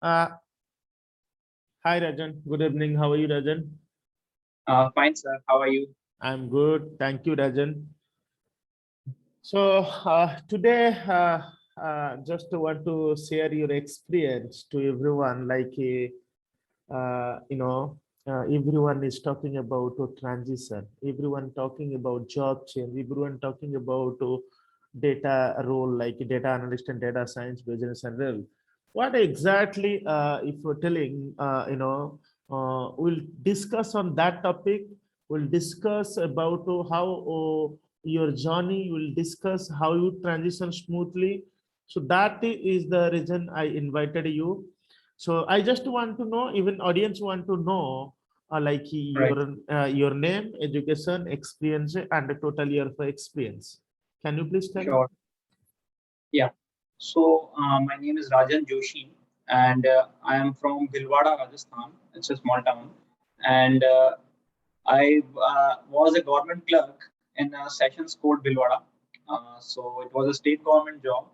Uh, Hi Rajan. Good evening. How are you, Rajan? Fine, sir. How are you? I'm good. Thank you, Rajan. So today, just want to share your experience to everyone. Everyone is talking about a transition. Everyone talking about job change. Everyone talking about data role like data analyst and data science, business and real. What exactly, if you're telling, we'll discuss on that topic. We'll discuss about how your journey. We'll discuss how you transition smoothly. So that is the reason I invited you. So I just want to know, even audience want to know, like Right. your name, education, experience, and the total year of experience. Can you please tell? Sure. Yeah. So, my name is Rajan Joshi, and I am from Bhilwara, Rajasthan. It's a small town, and I was a government clerk in a sessions court Bhilwara. So it was a state government job,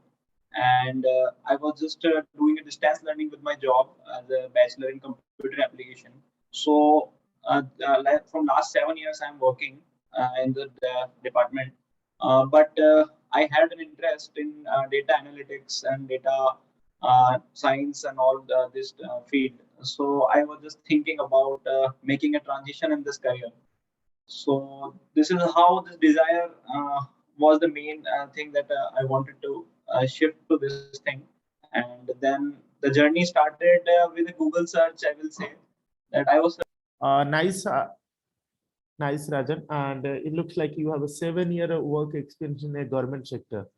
and I was just doing a distance learning with my job as a bachelor in computer application. So like from last 7 years, I'm working in the department, but I had an interest in data analytics and data science and all this field. So I was just thinking about making a transition in this career. So this is how this desire was the main thing that I wanted to shift to this thing. And then the journey started with a Google search. I will say that I was. Nice, nice, Rajan. And it looks like you have a 7 year work experience in a government sector,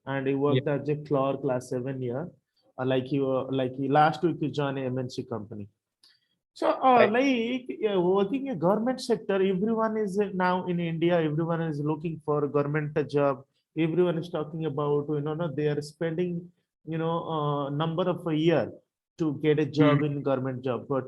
and you Yeah. worked as a clerk last 7 year. Last week you joined a MNC company. So, Right. working in government sector, everyone is now in India. Everyone is looking for a government job. Everyone is talking about, no, they are spending, number of a year to get a job Hmm. in government job. But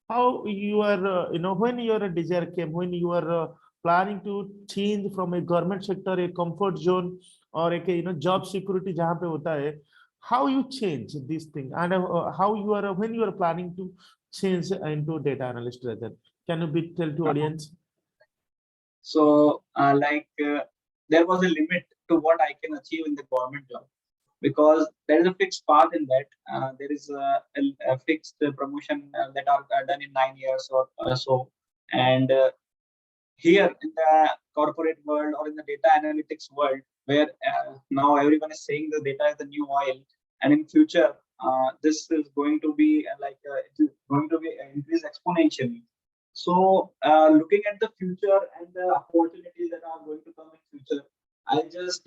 how you are, when your desire came, when you are planning to change from a government sector, a comfort zone, or a job security, जहाँ पे होता है, how you change this thing, and how you are when you are planning to change into data analyst rather. Can you be tell to Uh, audience? so there was a limit to what I can achieve in the government job because there is a fixed path in that. There is a fixed promotion that are done in 9 years or so, and here in the corporate world or in the data analytics world where now everyone is saying the data is the new oil, and in future this is going to be it is going to be increase exponentially. So looking at the future and the opportunities that are going to come in future, I just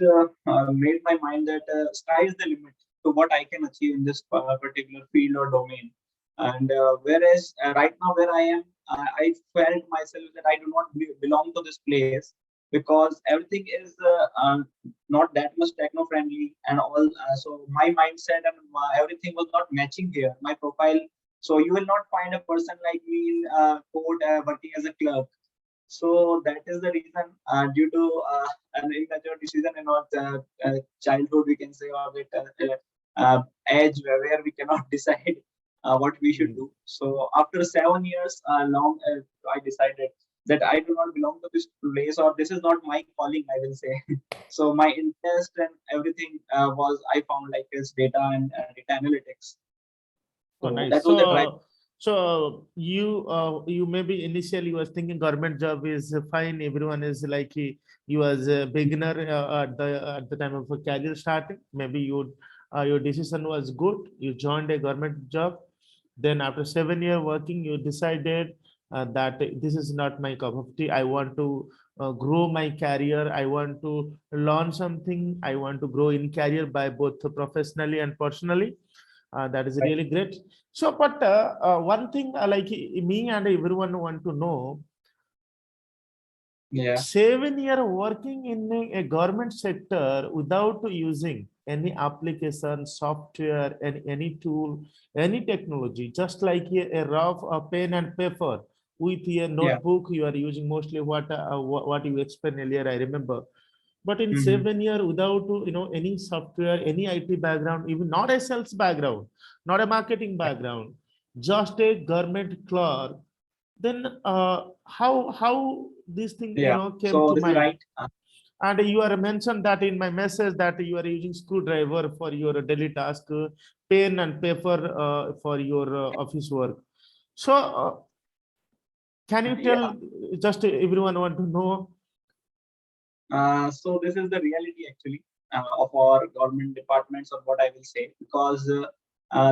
made my mind that sky is the limit to what I can achieve in this particular field or domain. And whereas right now where I am, I felt myself that I do not belong to this place because everything is not that much techno friendly and all. So my mindset and everything was not matching here. My profile. So you will not find a person like me in code working as a clerk. So that is the reason, due to an immature decision and not childhood, we can say, or that age where we cannot decide what we should Mm. do. So after 7 years long, I decided that I do not belong to this place, or this is not my calling, I will say. So my interest and everything was I found like is data and data analytics. Oh, So nice. that was the drive. So you maybe initially was thinking government job is fine. Everyone is like you as a beginner at the time of a career starting. Maybe your decision was good. You joined a government job. Then after 7 year working, you decided that this is not my cup of tea. I want to grow my career. I want to learn something. I want to grow in career by both professionally and personally. That is Right. really great. So, but one thing me and everyone want to know, Yeah. 7 year working in a government sector without using any application, software, and any tool, any technology, just like a rough pen and paper with a Yeah. notebook you are using mostly what you explained earlier. I remember But in Mhm. 7 years, without any software, any IT background, even not a sales background, not a marketing background, just a government clerk, then how this thing Yeah. came So to this is mind? right. And you are mentioned that in my message that you are using screwdriver for your daily task, pen and paper for your office work. So can you tell, Yeah. just everyone want to know? So this is the reality actually of our government departments, or what I will say, because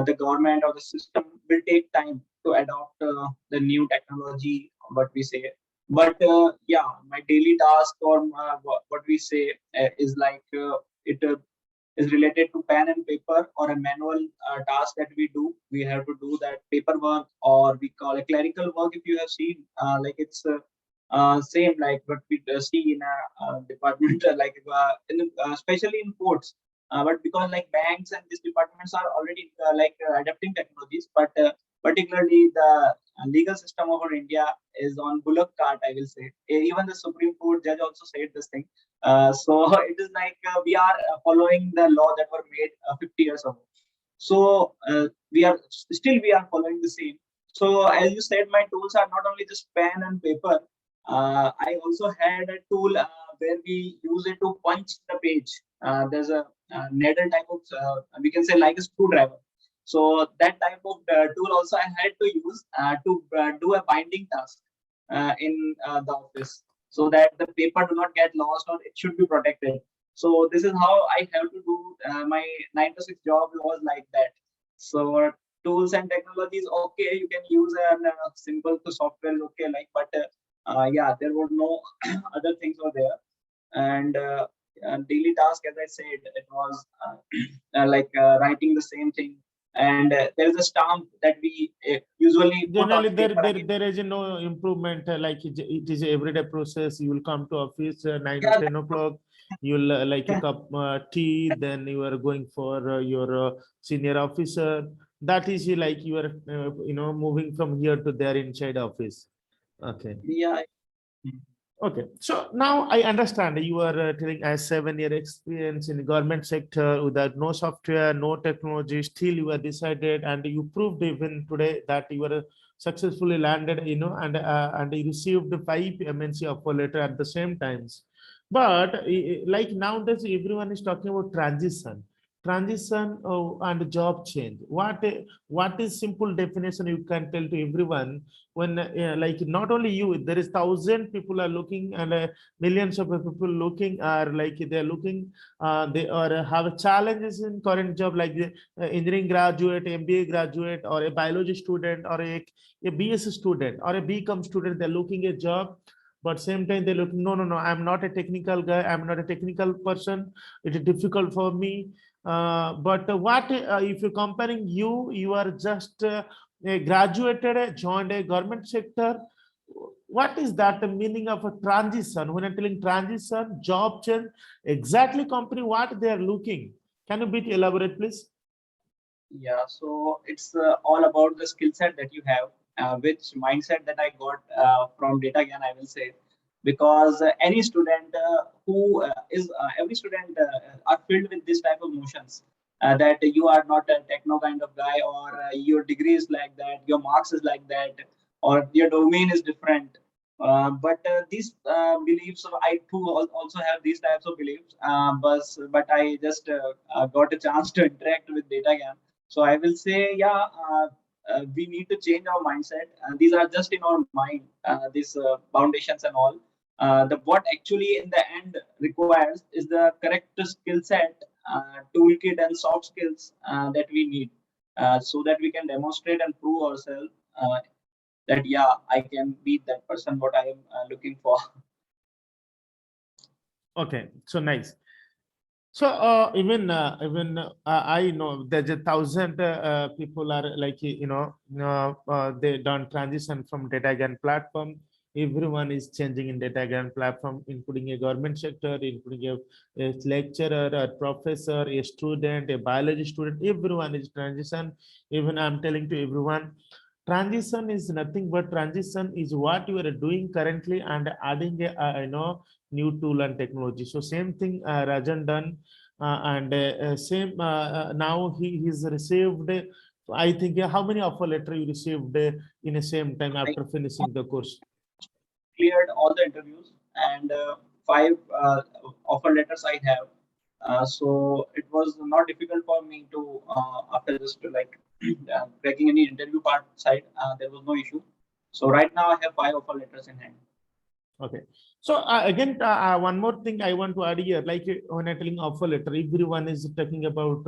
the government or the system will take time to adopt the new technology, what we say. But yeah, my daily task, or what we say is like it is related to pen and paper, or a manual task that we do. We have to do that paperwork, or we call a clerical work. If you have seen, like it's same like what we see in a department, like especially in ports. But because like banks and these departments are already adapting technologies, but particularly the legal system of our India is on bullock cart, I will say. Even the Supreme Court judge also said this thing. So it is like we are following the law that were made 50 years ago. So we are following the same. So as you said, my tools are not only just pen and paper. I also had a tool where we use it to punch the page. There's a needle type of, we can say, like a screwdriver. So that type of tool also I had to use to do a binding task in the office, so that the paper do not get lost, or it should be protected. So this is how I have to do my 9 to 6 job was like that. So tools and technologies, okay, you can use a simple to software, okay, like, but yeah, there were no other things were there. And daily task, as I said, it was writing the same thing. And there is a stamp that we usually put on Generally, the there paper there again. there is no improvement. Like it is a everyday process. You will come to office 9 or Yeah, 10 o'clock. You'll like a yeah, cup tea. Then you are going for your senior officer. That is like you are moving from here to there inside office. Okay. yeah. Okay, so now I understand you are telling a 7 year experience in the government sector without no software, no technology. Still, you are decided, and you proved even today that you were successfully landed, and you received 5 MNC offer letter at the same times. But like nowadays, everyone is talking about transition and job change. What is simple definition you can tell to everyone when like not only you, there is thousand people are looking, and millions of people looking are like they're looking, they are have challenges in current job, like the engineering graduate, MBA graduate, or a biology student, or a BS student, or a BCom student. They're looking a job, but same time they look, no, I'm not a technical guy, I'm not a technical person, it is difficult for me. But what if you're comparing, you are just graduated, joined a government sector. What is that the meaning of a transition? When I'm telling transition, job change, exactly company what they are looking. Can you bit elaborate, please? Yeah, so it's all about the skill set that you have, which mindset that I got from DataGyan, I will say, because any student who is every student are filled with this type of emotions, that you are not a techno kind of guy, or your degree is like that, your marks is like that, or your domain is different. But these beliefs, I too also have these types of beliefs, but I just got a chance to interact with DataGyan. So I will say, yeah, we need to change our mindset. These are just in our mind, these foundations and all. The what actually in the end requires is the correct skill set, toolkit, and soft skills that we need, so that we can demonstrate and prove ourselves that yeah, I can be that person what I am looking for. Okay, so nice. So even I know there's a thousand people are like they done transition from DataGan platform. Everyone is changing in DataGan platform, including a government sector, including a lecturer, a professor, a student, a biology student. Everyone is transition. Even I'm telling to everyone, transition is nothing but transition is what you are doing currently and adding a, new tool and technology. So same thing Rajan done, and same now he's received. I think how many offer letter you received in the same time I after finishing the course? cleared all the interviews and five offer letters I have. So it was not difficult for me to after just like cracking any interview part side. There was no issue. So right now I have five offer letters in hand. Okay. So again, one more thing I want to add here, like when I'm telling offer letter, everyone is talking about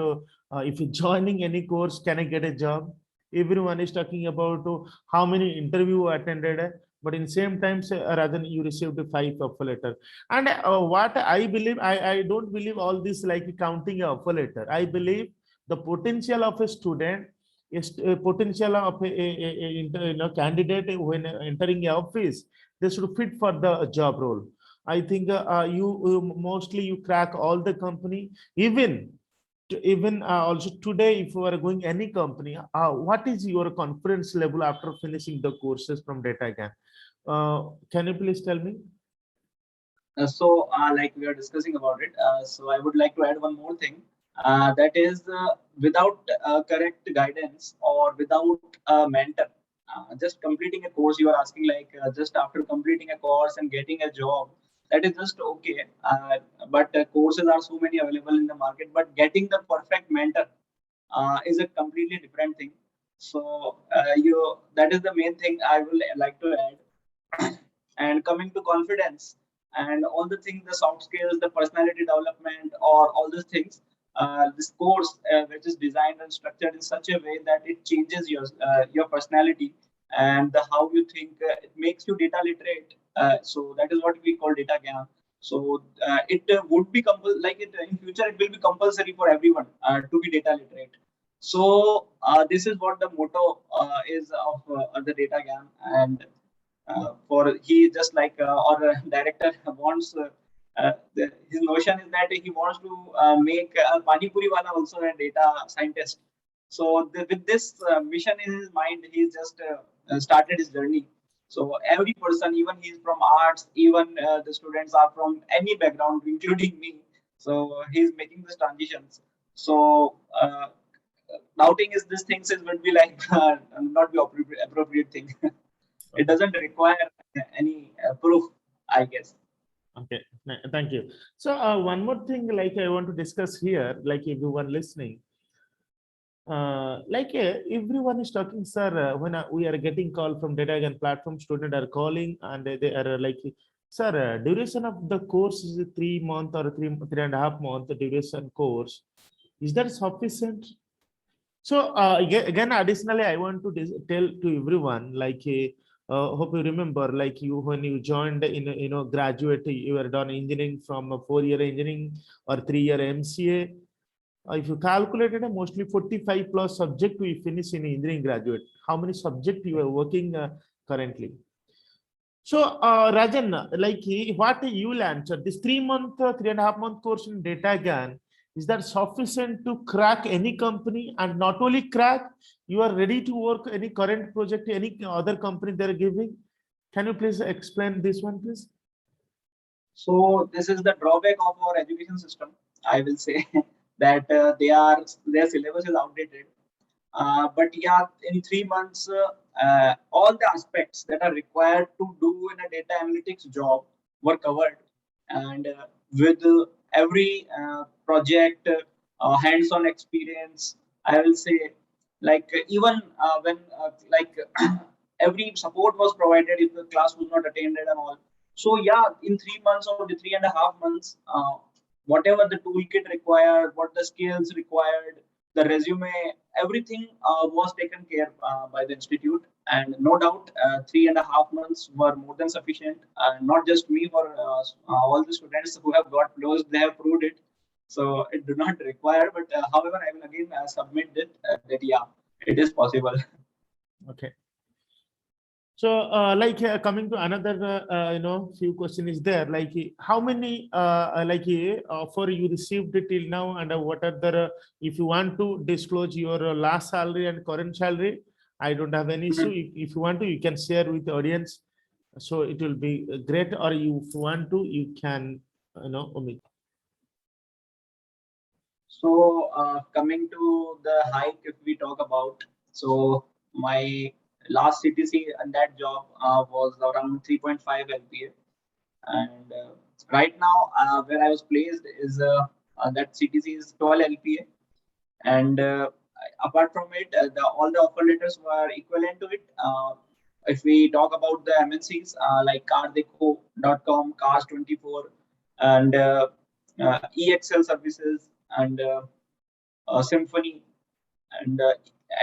if you're joining any course, can I get a job? Everyone is talking about how many interview attended, but in same time, rather than you received 5 offer letter. And what I believe, I don't believe all this like counting a offer letter. I believe the potential of a student is potential of a candidate when entering a office, they should fit for the job role. I think you mostly you crack all the company, even also today if you are going any company, what is your confidence level after finishing the courses from DataGan? Can you please tell me? Like we are discussing about it, so I would like to add one more thing. That is, without correct guidance or without a mentor, just completing a course, you are asking like just after completing a course and getting a job, that is just okay. But courses are so many available in the market, but getting the perfect mentor is a completely different thing. So you that is the main thing I will like to add. And coming to confidence and all the things, the soft skills, the personality development, or all these things, this course which is designed and structured in such a way that it changes your personality and how you think. It makes you data literate. So that is what we call data gyan. So it would be like it in future it will be compulsory for everyone to be data literate. So this is what the motto is of the data gyan. And for he just like or director wants his notion is that he wants to make pani puri wala also a data scientist. So with this mission in his mind, he just started his journey. So every person, even he's from arts, even the students are from any background, including me. So he's making this transitions. So doubting is this things is would be like not be appropriate thing. It doesn't require any proof, I guess. Okay, thank you. So one more thing like I want to discuss here, like everyone listening, everyone is talking, sir, when we are getting call from DataGan platform, student are calling and they are like, sir, duration of the course is 3 month or 3.5 month duration course. Is that sufficient? So again, additionally, I want to tell to everyone, like, hope you remember, like you when you joined in, graduate, you were done engineering from a 4-year engineering or 3-year MCA. If you calculated mostly 45 plus subject we finish in engineering graduate. How many subject you are working currently? So Rajan, like what you will answer this 3-month, 3.5 month course in DataGan, is that sufficient to crack any company? And not only crack, you are ready to work any current project, any other company they're giving? Can you please explain this one, please? So this is the drawback of our education system, I will say. That their syllabus is outdated. But yeah, in 3 months, all the aspects that are required to do in a data analytics job were covered, and with every project, hands-on experience, I will say, like even when like every support was provided if the class was not attended and all. So yeah, in 3 months or the 3.5 months, whatever the toolkit required, what the skills required, the resume, everything was taken care by the institute. And no doubt, 3.5 months were more than sufficient. Not just me, for all the students who have got closed, they have proved it. So it do not require. But however, I will again submit it that yeah, it is possible. Okay. So, coming to another, few question is there. Like, how many, offer you received till now, and what are the, if you want to disclose your last salary and current salary, I don't have any issue. If you want to, you can share with the audience. So it will be great, or you if you want to, you can, omit. So coming to the hike, if we talk about, so my last CTC and that job was around 3.5 LPA, and right now where I was placed is that CTC is 12 LPA, and apart from it, all the offer letters were equivalent to it. If we talk about the MNCs like Cardeco.com, Cars24, and EXL services, and Symphony, and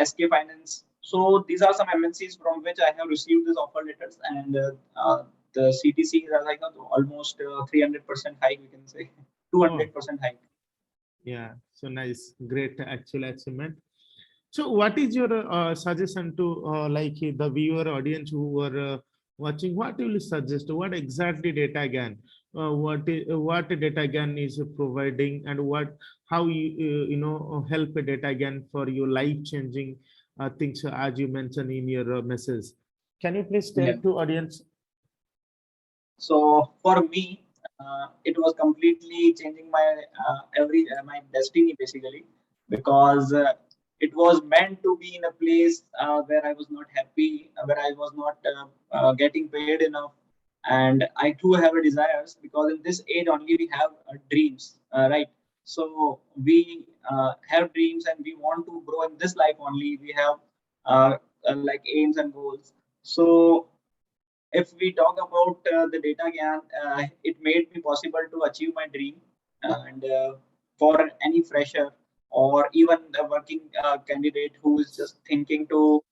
SK Finance. So these are some MNCs from which I have received these offer letters, and the CTC are like almost 300% hike, we can say Oh, 200% hike. yeah. So nice, great actual achievement. So what is your suggestion to like the viewer audience who are watching? What will you suggest? What exactly data GAN? What data GAN is providing, and what how you help a data GAN for your life changing things as you mentioned in your message. Can you please tell Yeah. to audience? So for me, it was completely changing my my destiny basically, because it was meant to be in a place where I was not happy, where I was not getting paid enough, and I too have a desires, because in this age only we have dreams, right? So we have dreams and we want to grow in this life only. We have like aims and goals. So if we talk about the data GAN, it made me possible to achieve my dream. And for any fresher or even a working candidate who is just thinking to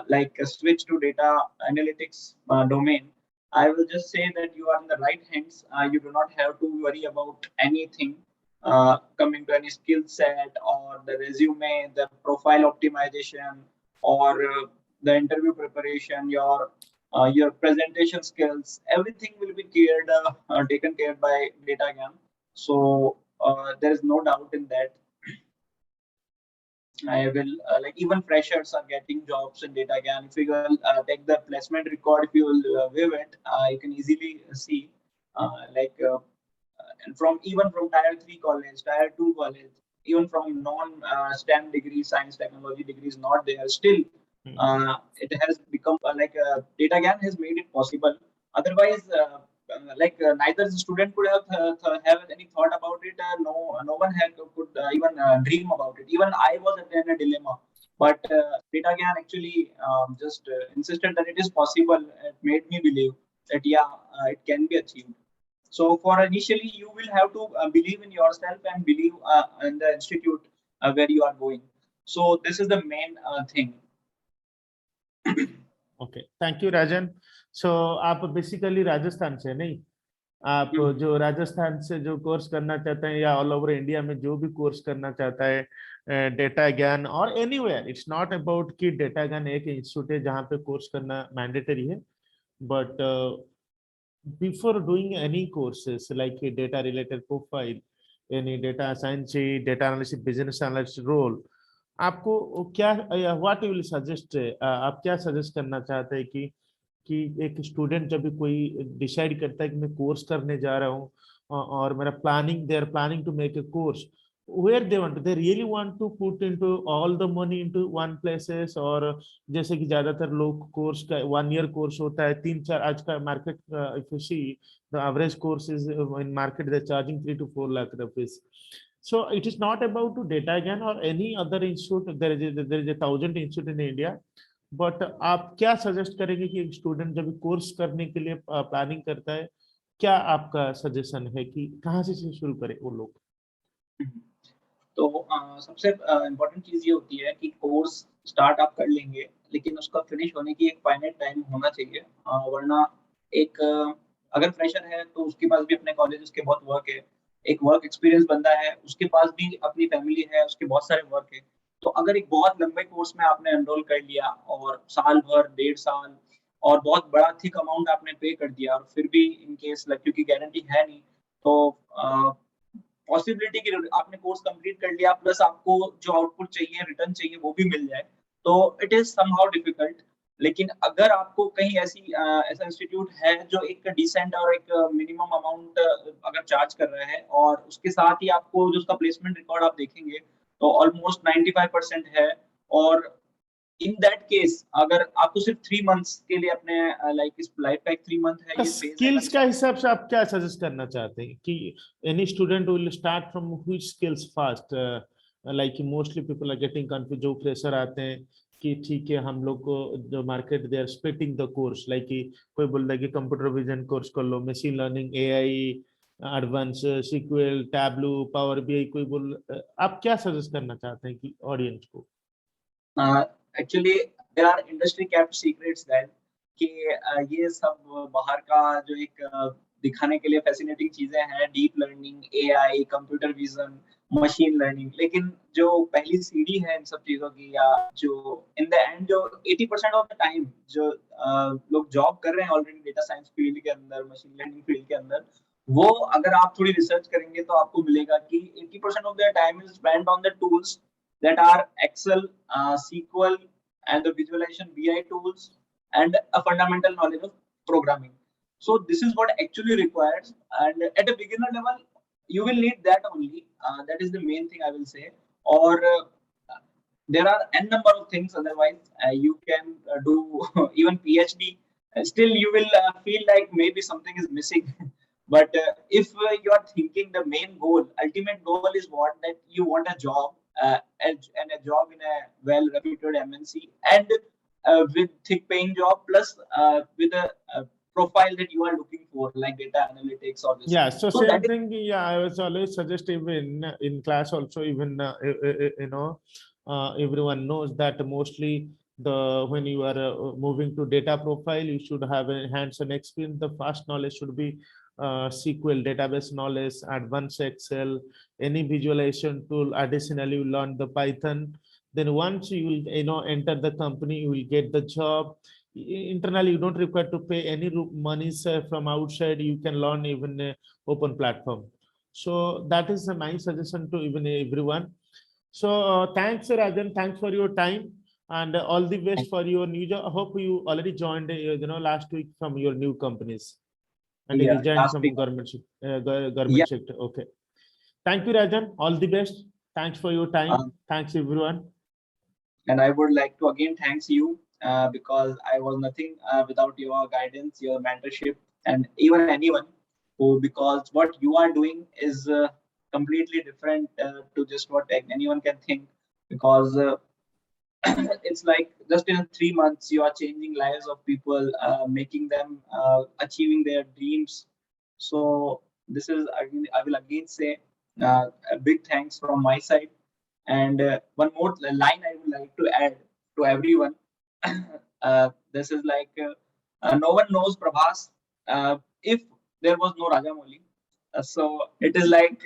like switch to data analytics domain, I will just say that you are in the right hands. You do not have to worry about anything coming to any skill set or the resume, the profile optimization, or the interview preparation, your presentation skills, everything will be taken care by DataGAN. So there is no doubt in that. I will like even freshers are getting jobs in DataGAN. If you will take the placement record, if you will view it, you can easily see like and from even from tier 3 college, tier 2 college, even from non STEM degree, science technology degrees, not there still. Hmm. It has become like data GAN has made it possible. Otherwise, neither the student could have any thought about it. No one could even dream about it. Even I was in a dilemma, but data GAN actually just insisted that it is possible. It made me believe that yeah, it can be achieved. So for initially, you will have to believe in yourself and believe in the institute where you are going. So this is the main thing. Okay, thank you Rajan. So आप basically Rajasthan से नहीं, आप Hmm. जो राजस्थान से जो course करना चाहते हैं या ऑल ओवर इंडिया में जो भी कोर्स करना चाहता है डेटा ज्ञान और एनीवेयर, इट्स नॉट अबाउट कि डेटा ज्ञान एक इंस्टीट्यूट है जहाँ पे कोर्स करना मैंडेटरी है, but before doing any courses like a data related profile, any data science, data analysis, business analyst role, आपको क्या, व्हाट यू विल सजेस्ट, आप क्या सजेस्ट करना चाहते हैं कि एक स्टूडेंट जब भी कोई डिसाइड करता है कि मैं कोर्स करने जा रहा हूँ और मेरा planning, they are planning to make a course, where they really want to put into all the money into one places, और जैसे कि ज्यादातर लोग कोर्स का 1 year कोर्स होता है, 3-4 आज का market, if you see the average course is in market they're charging 3 to 4 lakh rupees. So it is not about to data again or any other institute. There is a 1,000 institute in India, but आप क्या suggest करेंगे कि एक student जब course करने के लिए planning करता है, क्या आपका सजेशन है कि कहाँ से शुरू करें वो लोग? तो सबसे इम्पोर्टेंट चीज ये होती है कि कोर्स स्टार्ट आप कर लेंगे, लेकिन उसका फिनिश होने की एक फाइनाइट टाइम होना चाहिए। वरना एक अगर फ्रेशर है तो उसके पास भी अपने कॉलेज उसके बहुत वर्क है, एक वर्क एक्सपीरियंस बंदा है उसके पास भी अपनी फैमिली है, उसके बहुत सारे वर्क है। तो अगर एक बहुत लंबे कोर्स में आपने एनरोल कर लिया और साल भर 1.5 साल और बहुत बड़ा थिक अमाउंट आपने पे कर दिया, और फिर भी इन केस लड़कियों की गारंटी है नहीं, तो पॉसिबिलिटी कि आपने कोर्स कंप्लीट कर लिया प्लस आपको जो आउटपुट चाहिए, रिटर्न चाहिए, वो भी मिल जाए, तो इट इज समहाउ डिफिकल्ट। लेकिन अगर आपको कहीं ऐसा इंस्टीट्यूट है जो एक डिसेंट और एक मिनिमम अमाउंट अगर चार्ज कर रहा है, और उसके साथ ही आपको जो उसका प्लेसमेंट रिकॉर्ड आप देखेंगे तो ऑलमोस्ट 95% है, और इन दैट केस अगर आपको सिर्फ 3 मंथ्स के लिए अपने लाइक इस लाइफ का एक 3 मंथ है ये फेज है स्किल्स का हिसाब से आप क्या सजेस्ट करना चाहते हैं कि any student will start from which skills first? Like mostly people are getting confuse, जो फ्रेशर आते हैं कि ठीक है हम लोग को जो market they are splitting the course, like कि कोई बोल रहा है कि कंप्यूटर विजन कोर्स कर लो, machine learning, AI, advance SQL, Tableau, power BI, कोई बोल आप क्या सजेस्ट करना चाहते हैं कि ऑडियंस को? Actually there are industry capped secrets that कि ये सब बाहर का जो एक दिखाने के लिए फैसिनेटिंग चीजें हैं, deep learning, AI, computer vision, machine learning, लेकिन जो पहली सीढ़ी है इन सब चीजों की, या जो इन द एंड जो 80% ऑफ द टाइम जो लोग जॉब कर रहे हैं ऑलरेडी डेटा साइंस फील्ड के अंदर, मशीन लर्निंग फील्ड के अंदर, वो अगर आप थोड़ी रिसर्च करेंगे तो आपको मिलेगा कि 80% of the time is spent on the tools that are Excel, SQL, and the visualization BI tools, and a fundamental knowledge of programming. So this is what actually requires, and at a beginner level, you will need that only. That is the main thing I will say. Or there are n number of things. Otherwise, you can do even PhD. Still, you will feel like maybe something is missing. But if you are thinking the main goal, ultimate goal is what, that you want a job, and a job in a well-reputed MNC, and with thick-paying job, plus with a profile that you are looking for, like data analytics or this. Yeah, so So same that is, thing. Yeah, I was always suggest even in class also, even you know, everyone knows that mostly the when you are moving to data profile, you should have a hands-on experience. The first knowledge should be SQL, database knowledge, advanced Excel, any visualization tool. Additionally, you learn the Python. Then once you will, you know, enter the company, you will get the job. Internally, you don't require to pay any monies from outside. You can learn even open platform. So that is my suggestion to even everyone. So thanks Rajan, thanks for your time, and all the best for your new job. I hope you already joined you know last week from your new companies, and you yeah, resigned last from week. Yeah, government sector. Okay, thank you Rajan, all the best. Thanks for your time. um, Thanks everyone. and I would like to again thanks you, because I was nothing without your guidance, your mentorship, and even anyone who, because what you are doing is completely different to just what anyone can think, because it's like just in 3 months you are changing lives of people, making them achieving their dreams. So this is again, I will again say a big thanks from my side. And one more line I would like to add to everyone. This is like no one knows Prabhas if there was no Rajamouli. So it is like